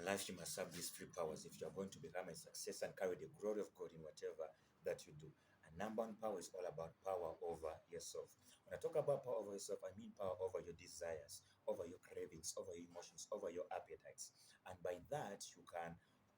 life, you must have these three powers if you are going to become a success and carry the glory of God in whatever that you do. And number one power is all about power over yourself. When I talk about power over yourself, I mean power over your desires, over your cravings, over your emotions, over your appetites. And by that, you can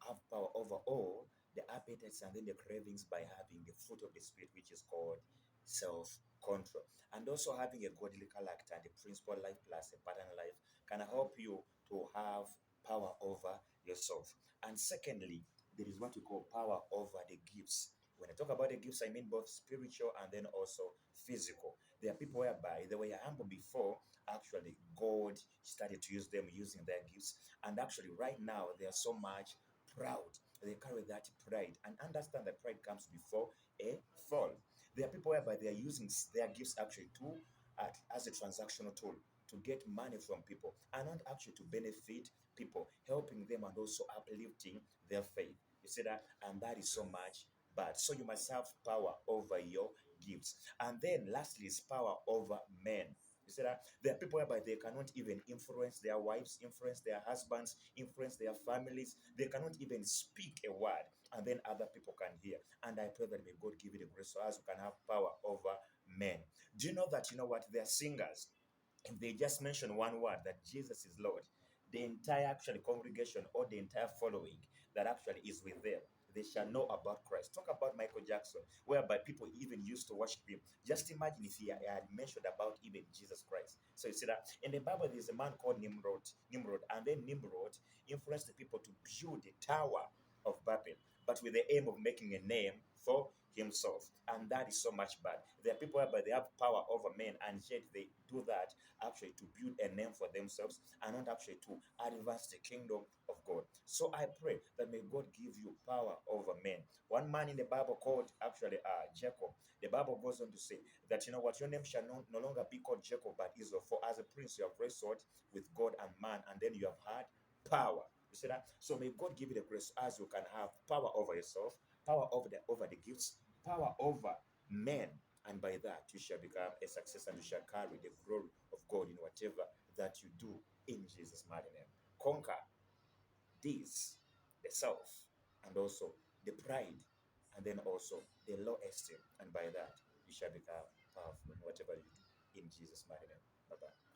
have power over all the appetites and then the cravings by having the fruit of the Spirit, which is called self control. And also having a godly character and a principle life plus a pattern life can help you to have power over yourself. And secondly, there is what we call power over the gifts. When I talk about the gifts, I mean both spiritual and then also physical. There are people whereby they were humble before, actually, God started to use them using their gifts. And actually, right now, they are so much proud. They carry that pride and understand that pride comes before a fall. There are people whereby they are using their gifts actually to act as a transactional tool to get money from people and not actually to benefit people, helping them and also uplifting their faith. You see that? And that is so much bad. So you must have power over your gifts. And then lastly is power over men. You see that? There are people whereby they cannot even influence their wives, influence their husbands, influence their families. They cannot even speak a word, and then other people can hear. And I pray that may God give you the grace so as you can have power over men. Do you know that, you know what, they're singers? If they just mention one word that Jesus is Lord, the entire actually congregation or the entire following that actually is with them, they shall know about Christ. Talk about Michael Jackson, whereby people even used to worship him. Just imagine if he had mentioned about even Jesus Christ. So you see that in the Bible, there's a man called Nimrod, and then Nimrod influenced the people to build the Tower of Babel, but with the aim of making a name for himself. And that is so much bad. There are people whereby they have power over men, and yet they do that actually to build a name for themselves and not actually to advance the kingdom of God. So I pray that may God give you power over men. One man in the Bible called actually Jacob. The Bible goes on to say that, you know what, your name shall no longer be called Jacob but Israel, for as a prince you have wrestled with God and man, and then you have had power. You see that? So may God give you the grace as you can have power over yourself, power over the gifts, power over men, and by that you shall become a success and you shall carry the glory of God in whatever that you do in Jesus' mighty name. Conquer this, the self, and also the pride, and then also the low esteem, and by that you shall become powerful in whatever you do in Jesus' mighty name. Bye bye.